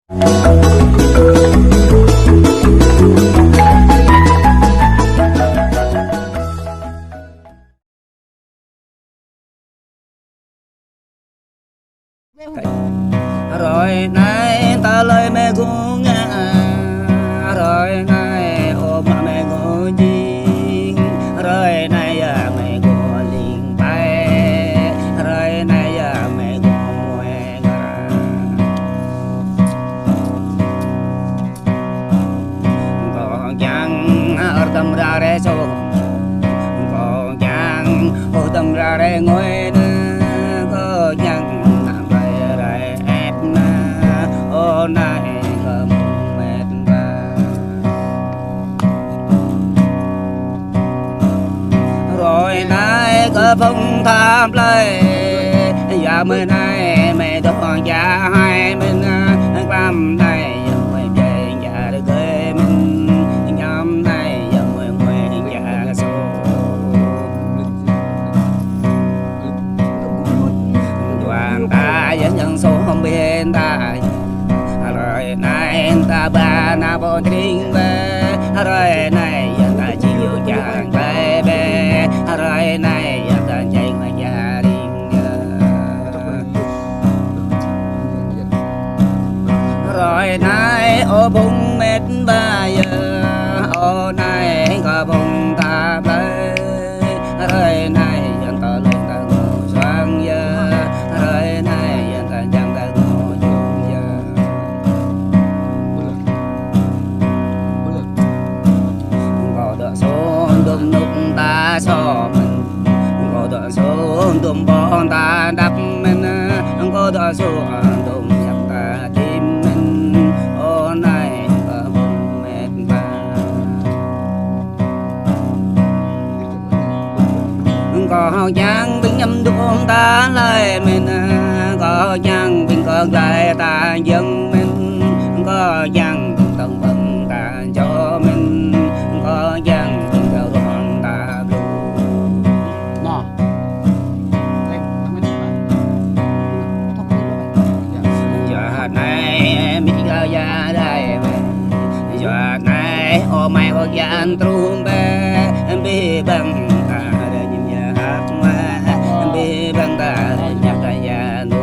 Rồi nay ta lời mẹ cũng nghe, rồi nay ôm mẹ ngồi đi, rồi nay mẹ có liền bay, rồi nay mẹ có ngoe ra. Có chăng ở tâm ra để số, có chăng ở tâm ra để ngồi nữa, có chăng này không mệt ra. Rồi nay có phong tham lấy, giờ mới nay mẹ đón cha hai mình làm này giờ mới về nhà được ơi mình nhóm này giờ mới quay nhà số. Đoàn ta vẫn nhận số không bên ta. Rồi nay ta ba na bon trinh về, rồi nay ta chỉ yêu chàng về về, rồi nay ta chạy ngoài gia đình. Rồi nay ô bụng mệt ba giờ, ô nay có bụng ta về, rồi nay ta lên ta ngồi xoang giờ, rồi nay ta chẳng ta ngồi chung giờ. Xuống đùm nút ta so mình, có đoạn xuống đùm bọn ta đắp mình, có đoạn xuống đùm giặc ta tim mình. Ô này có bụng mệt ba, có chăng bình nhầm đùm ta lại mình, có chăng bình còn lại ta dân mình, có chăng tầng bận ta cho mình, có chăng gia đây giờ này ô mai có gian trum be bi băng ta để nhìn nhà hát mà bi băng ta để nhạc ta gia nô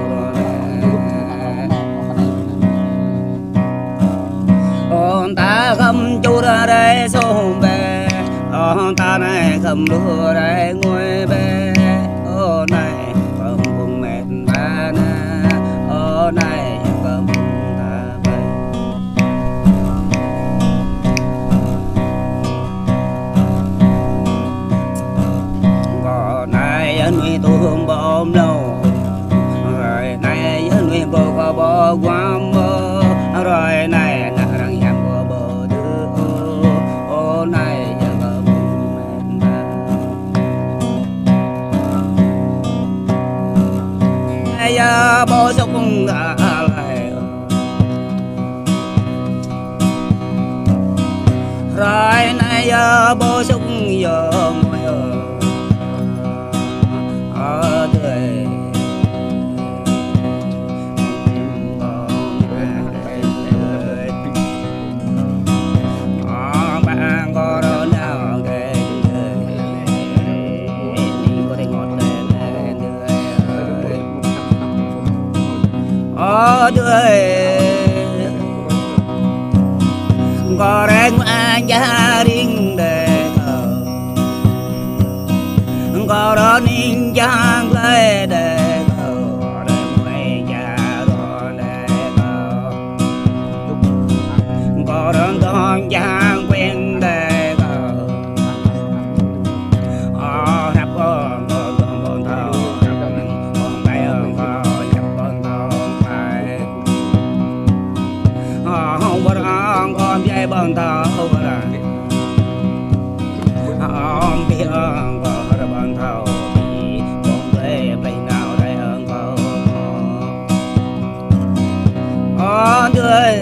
ôn ta không chu ra đây sông be ôn ta này không đua đây ngồi be ô này không cùng mệt ba na ô này không nuôi tôi không bom đâu, rồi nay nuôi cô có bỏ qua mơ, rồi này là rằng nhằm có bờ đưa ô này giờ có bụng mệt ba. Bây giờ bố sung đã lại, rồi này giờ bố sung giờ môi đời bạn có đâu nào để có thể ngọt lên đời có đang anh gia đình để có đó ninh giang lê để để quay cha đó để có đó con giang quen để nắp con thầu con tay con nhập con thầu phải không có con dây con thầu là không biết con thầu thì con về play nào đây hơn con tươi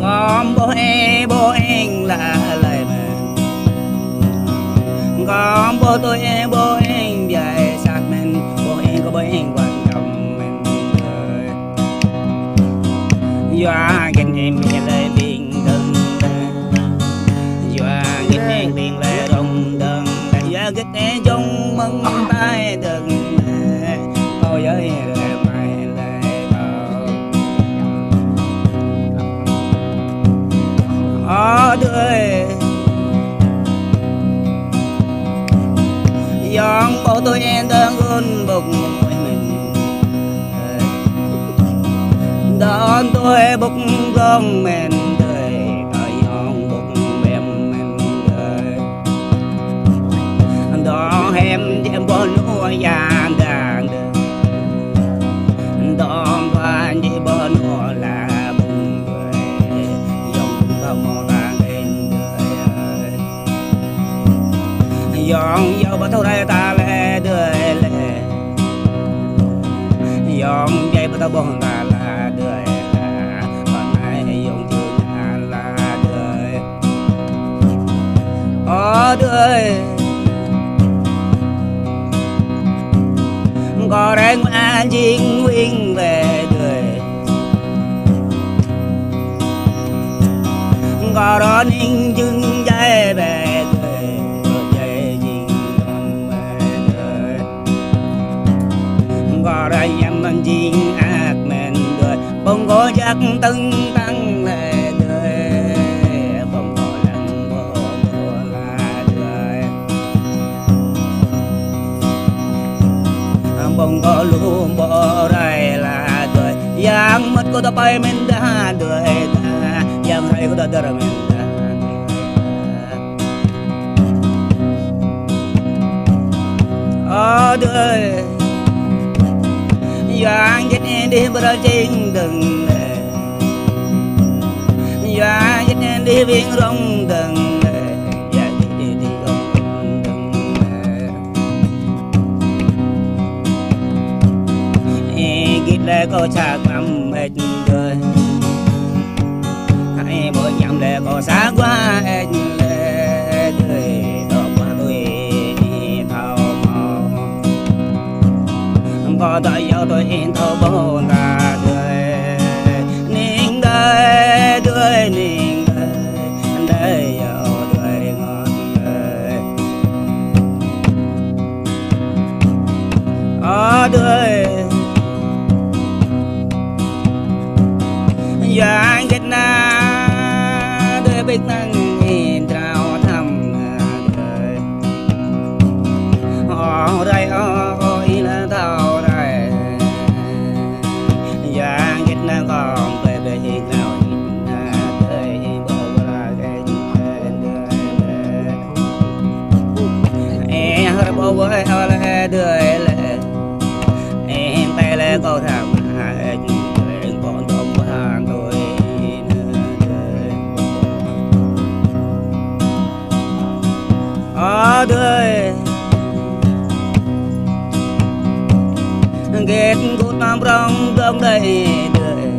con bố anh là lời mình con bố tôi bố anh về sát mình bố anh có bố anh quan trọng mình doa ghen em lệ biển đừng doa ghen em biển lệ rồng đừng doa ghen em trong mừng tay đừng tôi với mày lệ ở đời dọn bộ tôi em đang ôn bụng mình đón tôi bụng gom men đời tôi dọn bụng mềm men đời đó em bỏ núa già đàn đó và đi bỏ núa là bụng người dọn không là bên đời dọn dâu bắt thâu đây ta lệ đời lệ dọn dây bắt thâu bon ta là đời là còn này dọn chưa nhà là đời ở đời có đánh an chính huynh về đời có đó ninh chứng dây về đời dây chính về đời có đây em mình chính ác men đời bông có chắc tưng tăng lệ đời bông có lăng bộ là đời bông có luôn bỏ đây là đời yang mất có ta bay men đã đời ta yang hay có ta đỡ men ở đời yang chết đi bờ trên đừng yang chết đi viên rong đừng yang chết đi rong đừng ghi lệ có chạc nằm hết đời hãy mỗi nhầm lệ có sáng quá hết lệ đời đó qua tôi thao màu có tôi yêu tôi in thâu bố là đời ninh đời đời ninh đời đời yêu đời ngọt đời ở đời giang kết na đời biết năng nhìn trao thăm đời ở đây ôi là tao đây giang kết na còn về về hiện nào nhìn đời bộ là cái đời em hơi bộ với là đời lệ em tay lệ câu thằng hai còn đông hàng tôi ở đời ghét cút nam rong đông đây đời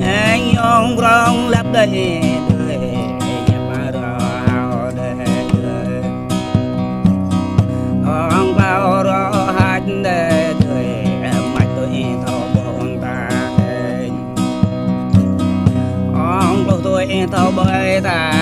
anh nhong rong lấp đây đời nhập mà rõ hào đây đời ông bao rõ hát đây đời mặt tôi thâu bọn ta ông tôi thâu bởi ta